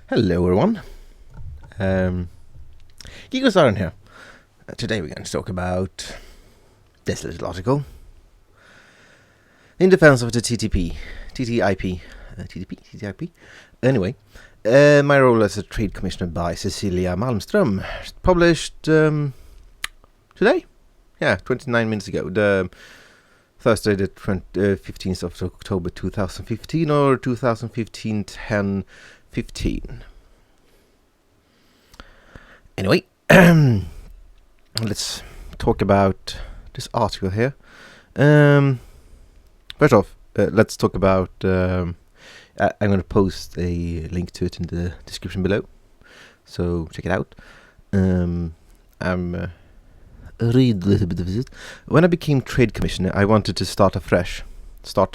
Hello everyone, Gigo Siren here. Today we're going to talk about this little article in defense of the TTIP. Anyway, my role as a trade commissioner by Cecilia Malmström, published today, 29 minutes ago, the Thursday the 15th of October 2015 or 2015 10/15. Anyway, let's talk about this article here. First off, let's talk about. I'm going to post a link to it in the description below, so check it out. Read a little bit of it. When I became trade commissioner, I wanted to start fresh on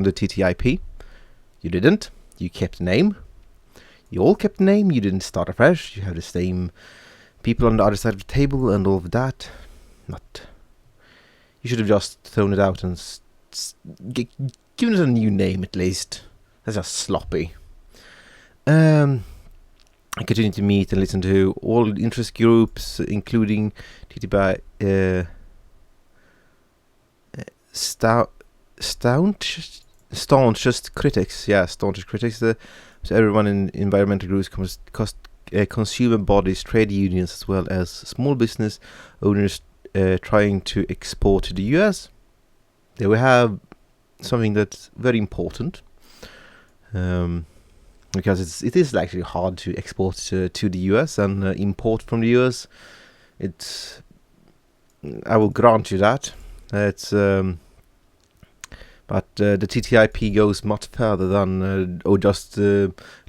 the TTIP. You didn't. You kept the name. You all kept the name. You didn't start afresh. You have the same people on the other side of the table and all of that. You should have just thrown it out and given it a new name at least. That's just sloppy. I continued to meet and listen to all interest groups, including TTIP staunchest critics. Yeah, staunchest critics. So everyone in environmental groups, consumer bodies, trade unions, as well as small business owners trying to export to the US. There we have something that's very important, because it is actually hard to export to the US and import from the US. I will grant you that. But the TTIP goes much further than just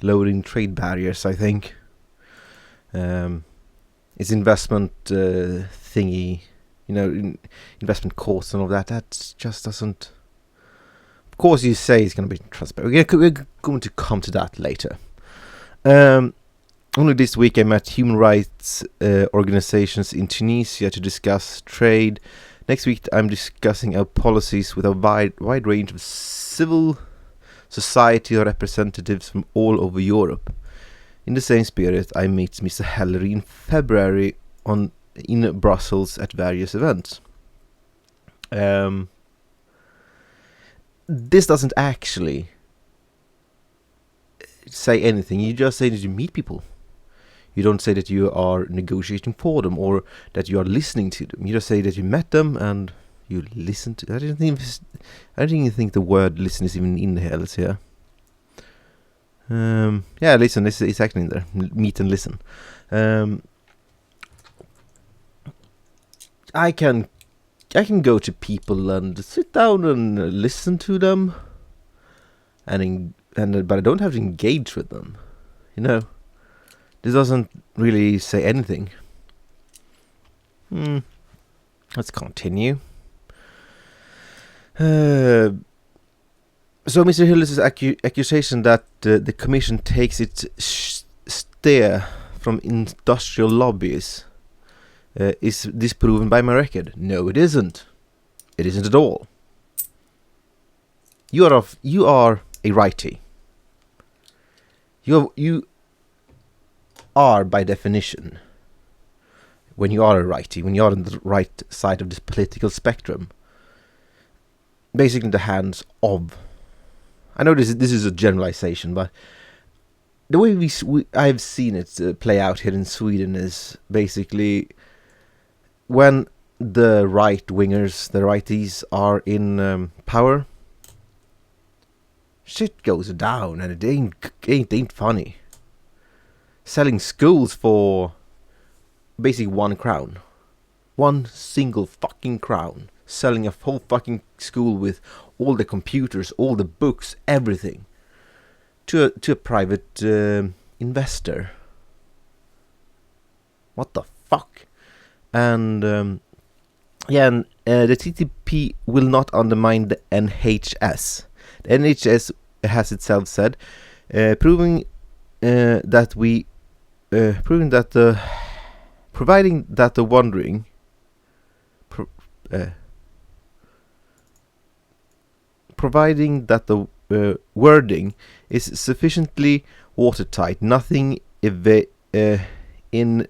lowering trade barriers, I think. It's investment thingy, investment costs and all that. That just doesn't. Of course, you say it's going to be transparent. We're going to come to that later. Only this week I met human rights organizations in Tunisia to discuss trade. Next week I'm discussing our policies with a wide range of civil society representatives from all over Europe. In the same spirit, I meet Mr. Hellery in February in Brussels at various events. This doesn't actually say anything. You just say that you meet people. You don't say that you are negotiating for them or that you are listening to them. You just say that you met them and you listen to. I don't even think the word "listen" is even in the hell here. Listen. It's actually in there. Meet and listen. I can go to people and sit down and listen to them, but I don't have to engage with them. This doesn't really say anything. Let's continue. So Mr. Hillis' accusation that the Commission takes its steer from industrial lobbies is disproven by my record. No, it isn't. It isn't at all. You are a righty. You are, by definition, when you are a righty, when you are on the right side of this political spectrum, basically in the hands of. I know this is a generalization, but the way I've seen it play out here in Sweden is basically when the right-wingers, the righties, are in power, shit goes down, and it ain't funny. Selling schools for basically 1 crown. 1 single fucking crown. Selling a whole fucking school with all the computers, all the books, everything. To a private investor. What the fuck? And the TTIP will not undermine the NHS. The NHS has itself said, proving that the wording is sufficiently watertight. Nothing in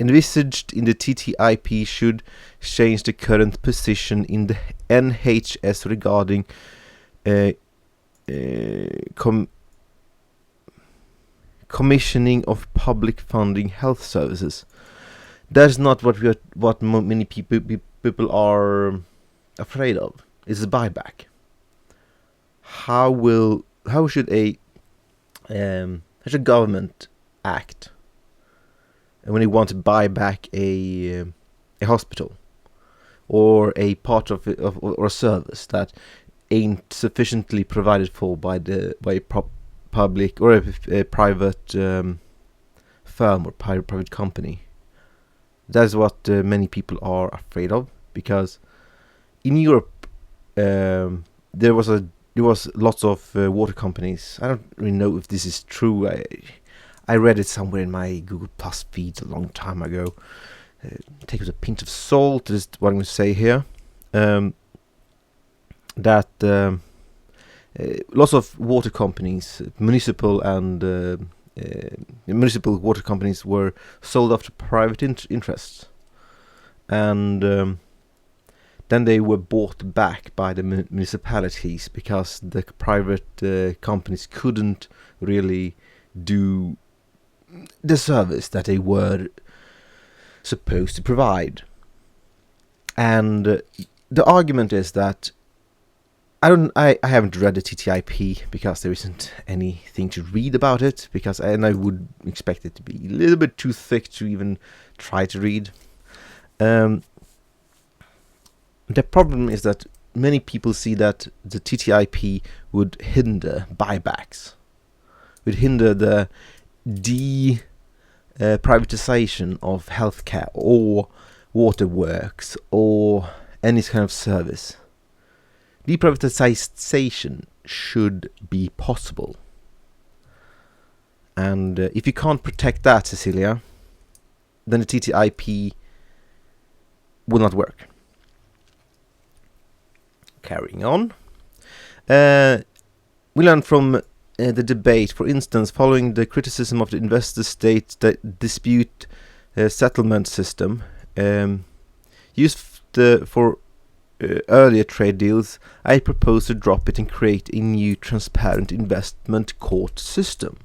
envisaged in the TTIP should change the current position in the NHS regarding commissioning of public funding health services. That's not what many people are afraid of. It's a buyback. How should a government act when they want to buy back a hospital or a part of or a service that ain't sufficiently provided for by a public or a private firm or private company? That's what many people are afraid of, because in Europe there was lots of water companies. I don't really know if this is true. I read it somewhere in my Google Plus feed a long time ago. Take it with a pinch of salt, is what I'm going to say here. That lots of water companies, municipal water companies, were sold off to private interests, and then they were bought back by the municipalities because the private companies couldn't really do the service that they were supposed to provide. And the argument is that I haven't read the TTIP because there isn't anything to read about it, and I would expect it to be a little bit too thick to even try to read. The problem is that many people see that the TTIP would hinder buybacks, would hinder the privatization of healthcare or waterworks or any kind of service. Deprivatization should be possible. And if you can't protect that, Cecilia, then the TTIP will not work. Carrying on. We learned from the debate, for instance, following the criticism of the investor-state dispute settlement system used for earlier trade deals, I propose to drop it and create a new transparent investment court system.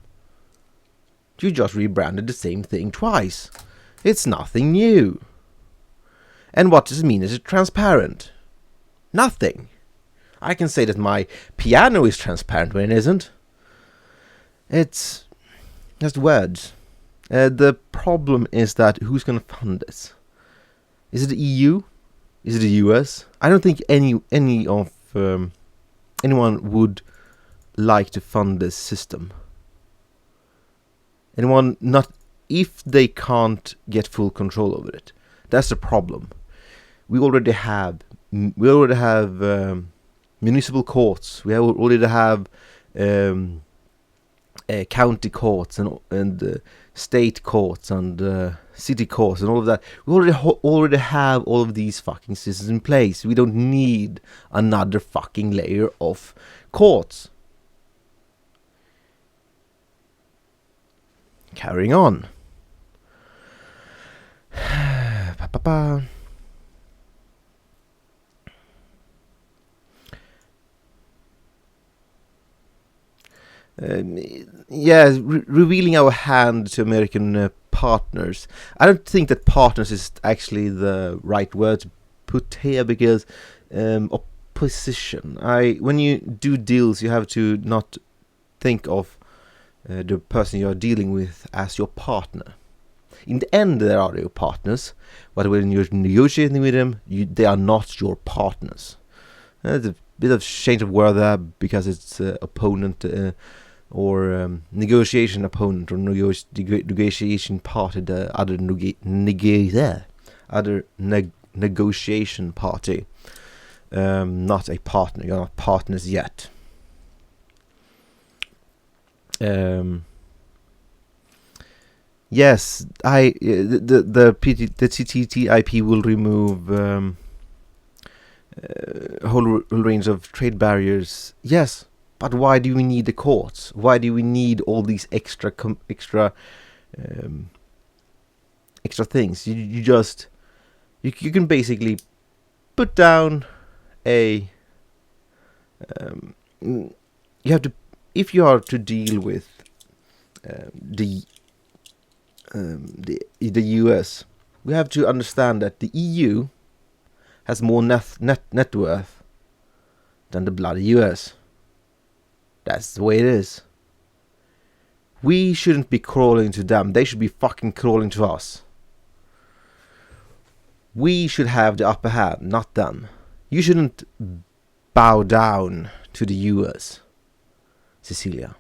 You just rebranded the same thing twice. It's nothing new. And what does it mean? Is it transparent? Nothing. I can say that my piano is transparent when it isn't. It's just words. The problem is that who's going to fund this? Is it the EU? Is it the US? I don't think anyone would like to fund this system. Not if they can't get full control over it. That's the problem. We already have municipal courts. We already have county courts and state courts and city courts and all of that. We already have all of these fucking systems in place. We don't need another fucking layer of courts. Carrying on. Revealing our hand to American partners. I don't think that partners is actually the right word to put here, because opposition. When you do deals, you have to not think of the person you are dealing with as your partner. In the end, they are your partners, but when you're negotiating with them, they are not your partners. There's a bit of change of word there because it's opponent or negotiation opponent or negotiation party, the other negotiation party, not a partner. You're not partners yet. Yes, the TTIP will remove a whole range of trade barriers. Yes, But why do we need the courts? Why do we need all these extra things? You can basically put down a you have to, if you are to deal with the US, we have to understand that the EU has more net worth than the bloody US. That's the way it is. We shouldn't be crawling to them. They should be fucking crawling to us. We should have the upper hand, not them. You shouldn't bow down to the US, Cecilia.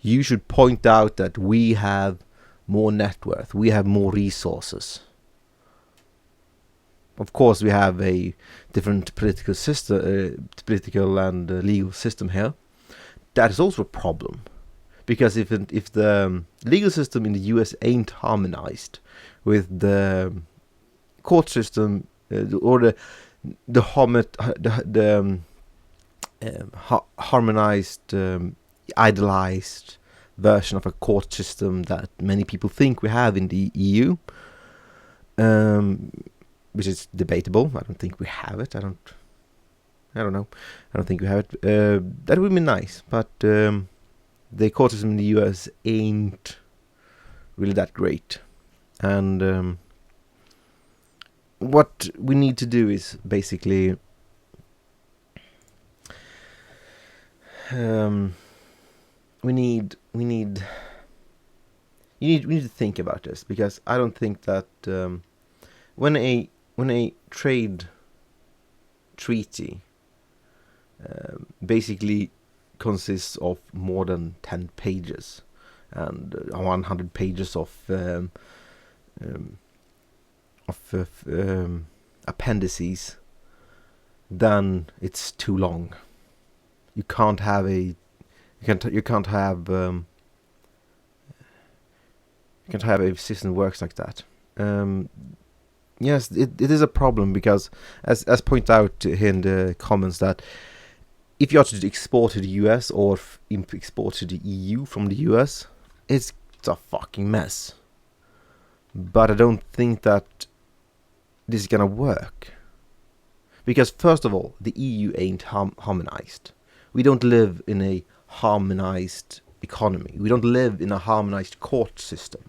You should point out that we have more net worth. We have more resources. Of course, we have a different political system, political and legal system here. That is also a problem, because if the legal system in the US ain't harmonized with the court system or the harmonized, idealized version of a court system that many people think we have in the EU, which is debatable. I don't think we have it. I don't know. I don't think we have it. That would be nice, but the court system in the US ain't really that great. And what we need to do is basically we need to think about this, because I don't think that when a trade treaty basically consists of more than 10 pages and 100 pages of appendices, then it's too long. You can't have a system that works like that. Yes, it is a problem, because as pointed out here in the comments, that if you are to export to the US or export to the EU from the US, it's a fucking mess. But I don't think that this is gonna work, because first of all, the EU ain't harmonized. We don't live in a harmonized economy. We don't live in a harmonized court system.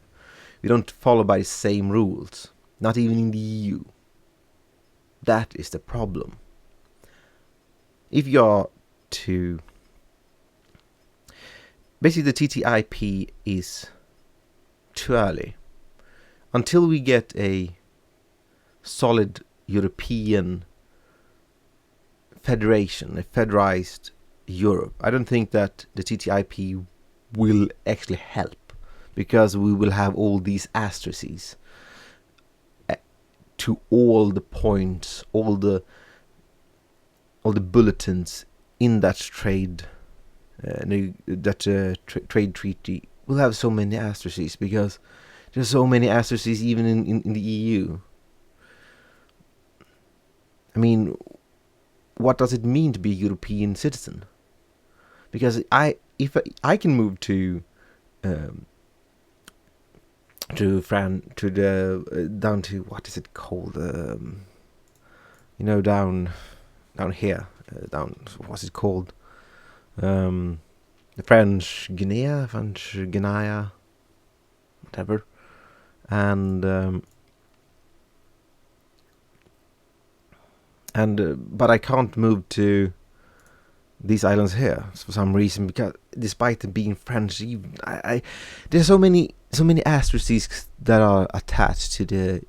We don't follow by the same rules, not even in the EU. That is the problem. If you are to... Basically, the TTIP is too early. Until we get a solid European federation, a federalized Europe, I don't think that the TTIP will actually help, because we will have all these asterisks to all the points, all the bulletins in that trade treaty will have so many asterisks, because there's so many asterisks even in the EU. I mean, what does it mean to be a European citizen? Because if I can move to France, down to, what is it called? Down here, what's it called? The French Guinea, whatever. And but I can't move to these islands here for some reason, because despite them being French, there's so many asterisks that are attached to the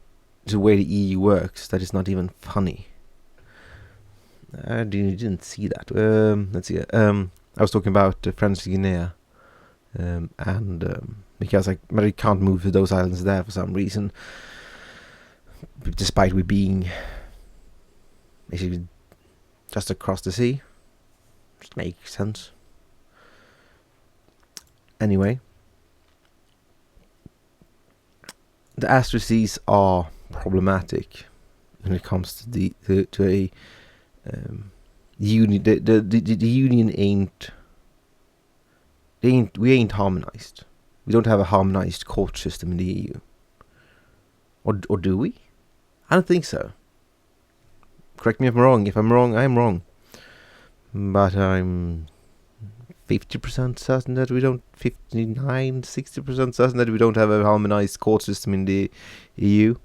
way the EU works that it's not even funny. I didn't see that. Let's see. I was talking about French Guinea, because I can't move to those islands there for some reason, despite we being basically just across the sea. Just makes sense. Anyway, the asterisks are problematic when it comes to a union. The union ain't We ain't harmonized. We don't have a harmonized court system in the EU. Or do we? I don't think so. Correct me if I'm wrong. If I'm wrong, I'm wrong. But I'm 50% certain that we don't, 59, 60% certain that we don't have a harmonized court system in the EU.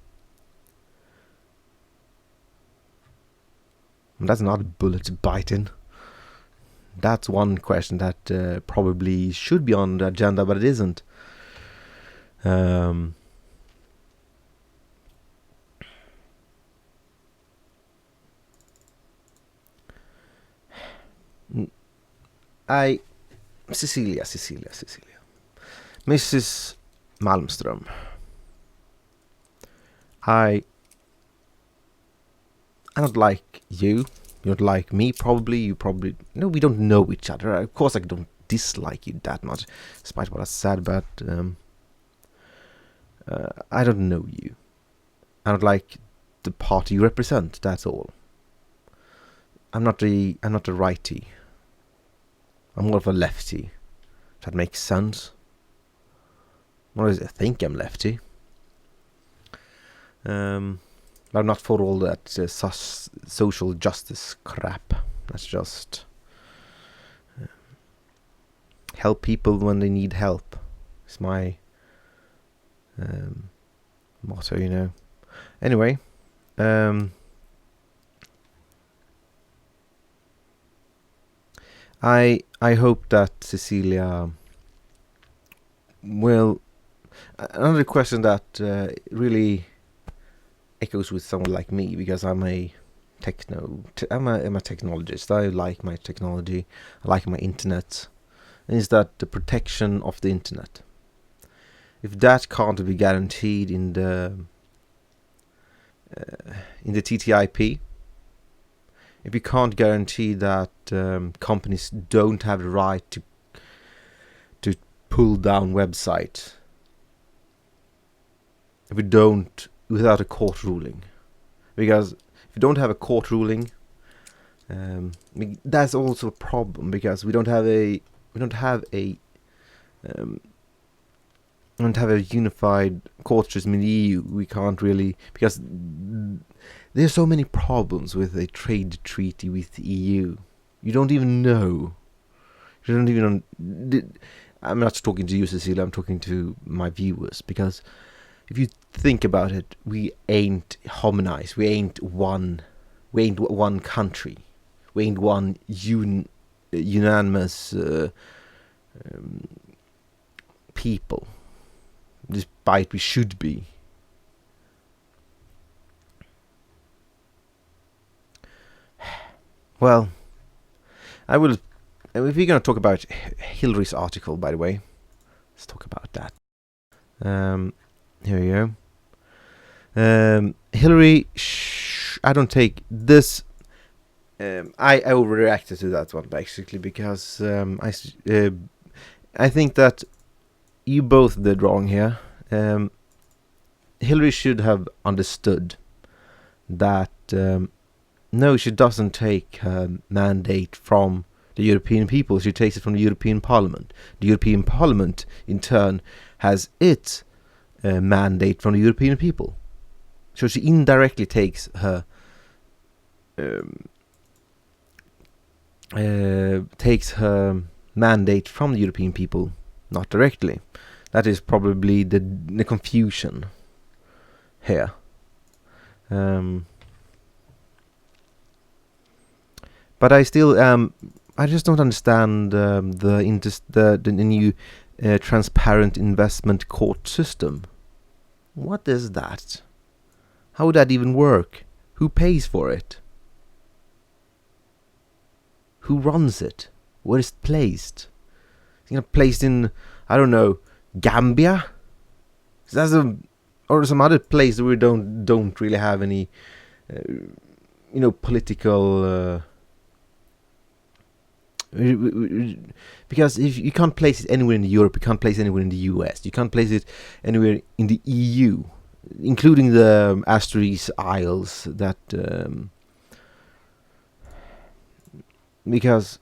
And that's not a bullet to bite in. That's one question that probably should be on the agenda, but it isn't. Cecilia. Mrs. Malmström. I don't like you. You don't like me, probably. You probably... No, we don't know each other. Of course, I don't dislike you that much, despite what I said, but... I don't know you. I don't like the party you represent, that's all. I'm not a righty. I'm more of a lefty. If that makes sense. Or I think I'm lefty. But I'm not for all that social justice crap. That's just help people when they need help. It's my motto, you know. Anyway, I hope that Cecilia will... Another question that really echoes with someone like me, because I'm a technologist. I like my technology. I like my internet. Is that the protection of the internet? If that can't be guaranteed in the TTIP, if you can't guarantee that companies don't have the right to pull down websites, if we don't, without a court ruling, because if you don't have a court ruling, that's also a problem, because we don't have a unified court system in the EU. We can't really, because there's so many problems with a trade treaty with the EU. You don't even know. You don't even know. I'm not talking to you, Cecilia. I'm talking to my viewers, because if you think about it, we ain't harmonized. We ain't one country. We ain't one unanimous people, despite we should be. Well, I will... If we're going to talk about Hillary's article, by the way, let's talk about that. Here we go. Hillary, I don't take this... I overreacted to that one, basically, because I think that you both did wrong here. Hillary should have understood that no, she doesn't take her mandate from the European people. She takes it from the European Parliament. The European Parliament, in turn, has its mandate from the European people. So she indirectly takes her mandate from the European people, not directly. That is probably the confusion here. But I still I just don't understand the new transparent investment court system. What is that? How would that even work? Who pays for it? Who runs it? Where is it placed? Is it placed in, I don't know, Gambia? Or some other place where we don't really have any, political. Because if you can't place it anywhere in Europe, you can't place it anywhere in the US, you can't place it anywhere in the EU, including the Asteroids Isles. That because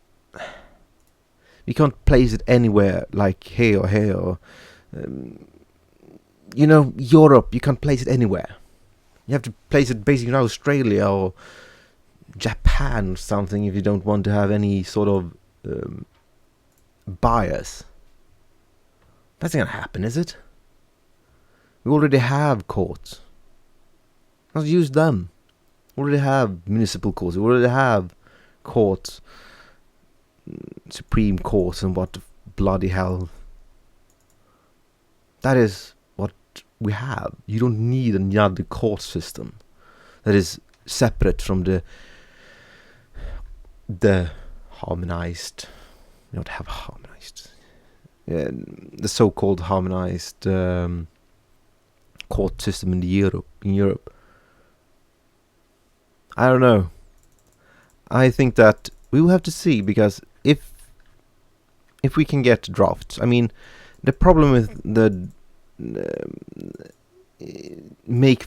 We can't place it anywhere like here or here or Europe. You can't place it anywhere. You have to place it basically in Australia or Japan or something if you don't want to have any sort of bias. That's not gonna happen, is it? We already have courts. Let's use them. We already have municipal courts. We already have courts, Supreme Courts, and what bloody hell. That is what we have. You don't need another court system that is separate from the harmonized. You don't have harmonized. The so-called harmonized court system in Europe. I don't know. I think that we will have to see, because if we can get drafts, I mean, the problem with the make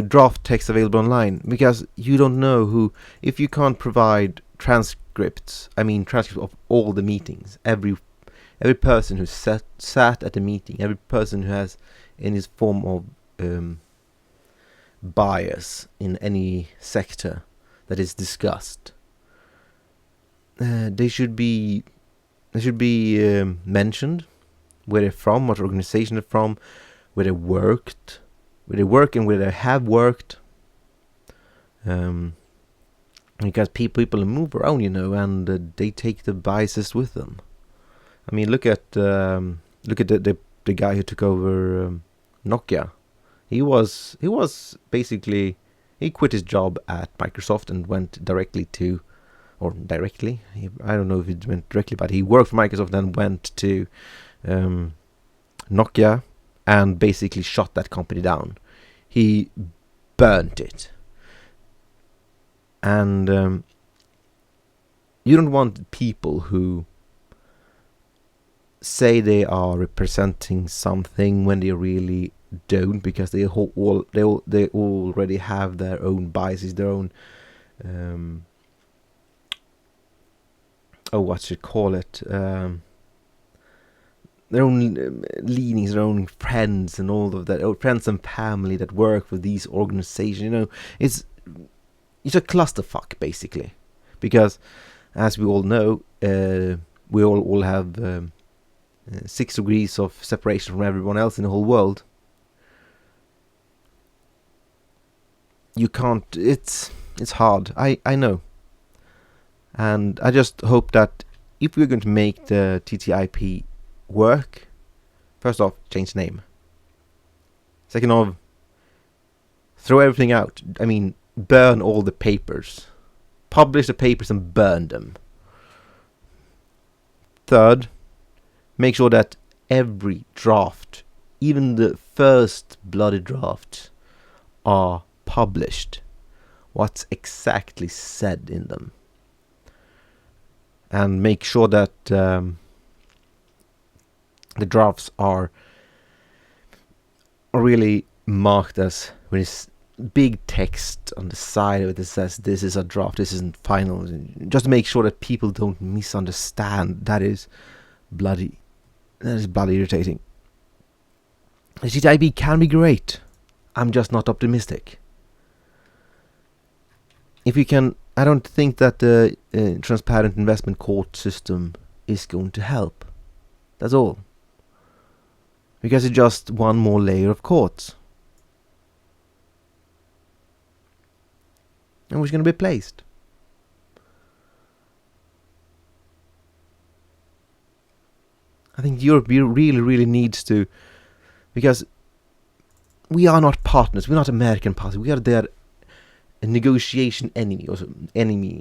draft text available online, because you don't know who, if you can't provide transcripts of all the meetings, every person who sat at the meeting, every person who has any form of bias in any sector that is discussed, they should be mentioned, where they're from, what organization they're from, where they work and where they have worked. Because people move around, and they take the biases with them. I mean, look at the guy who took over Nokia. He was basically, he quit his job at Microsoft and went directly, I don't know if it went directly, but he worked for Microsoft and went to Nokia and basically shut that company down. He burnt it. And you don't want people who say they are representing something when they really don't, because they already have their own biases, their own their own leanings, their own friends and all of that, or friends and family that work with these organizations. It's a clusterfuck, basically, because as we all know, we all have 6 degrees of separation from everyone else in the whole world. You can't. It's hard. I know, and I just hope that if we're going to make the TTIP work, first off, change the name. Second off, throw everything out. I mean, burn all the papers. Publish the papers and burn them. Third, make sure that every draft, even the first bloody drafts, are published. What's exactly said in them. And make sure that the drafts are really marked as, when it's big text on the side of it that says this is a draft, this isn't final, just to make sure that people don't misunderstand. That is bloody irritating. The TTIP can be great. I'm just not optimistic. If we can, I don't think that the transparent investment court system is going to help. That's all. Because it's just one more layer of courts. And where's going to be placed? I think Europe really needs to, because we are not partners. We're not American partners. We are their negotiation enemy,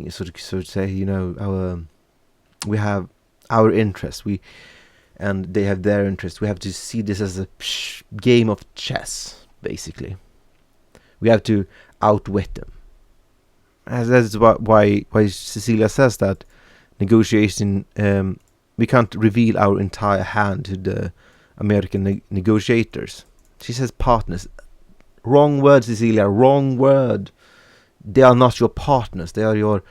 so to say. We have our interests. And they have their interests. We have to see this as a game of chess, basically. We have to outwit them. That's why Cecilia says that negotiation. We can't reveal our entire hand to the American negotiators. She says partners. Wrong word, Cecilia. Wrong word. They are not your partners. They are your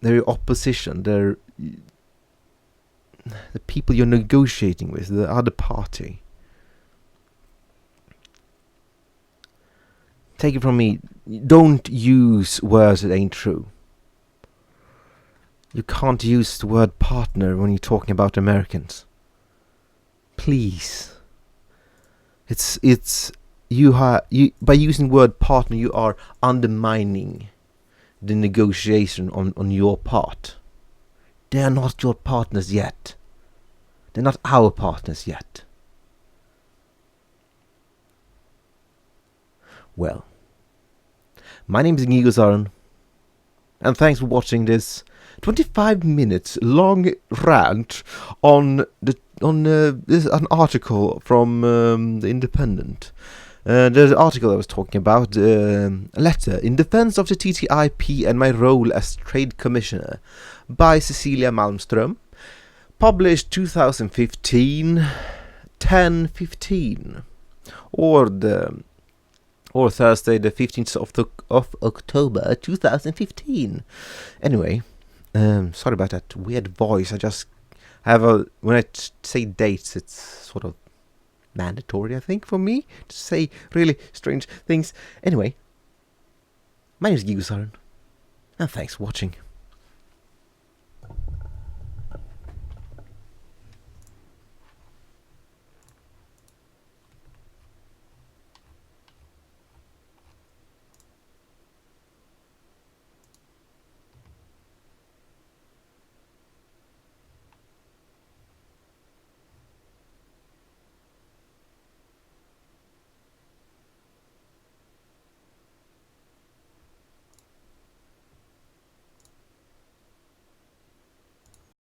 They're your opposition. They're the people you're negotiating with, the other party. Take it from me, don't use words that ain't true. You can't use the word partner when you're talking about Americans. Please. By using the word partner, you are undermining the negotiation on your part. They are not your partners yet. They're not our partners yet. Well, my name is Inigo Zaran, and thanks for watching this 25 minutes long rant on an article from The Independent. The article I was talking about, a letter in defense of the TTIP and my role as Trade Commissioner by Cecilia Malmström, published 2015, 10/15, or Thursday the 15th of October 2015. Anyway, sorry about that weird voice. I just have when I say dates, it's sort of mandatory, I think, for me to say really strange things. Anyway, my name is Inigo Zaran, and thanks for watching.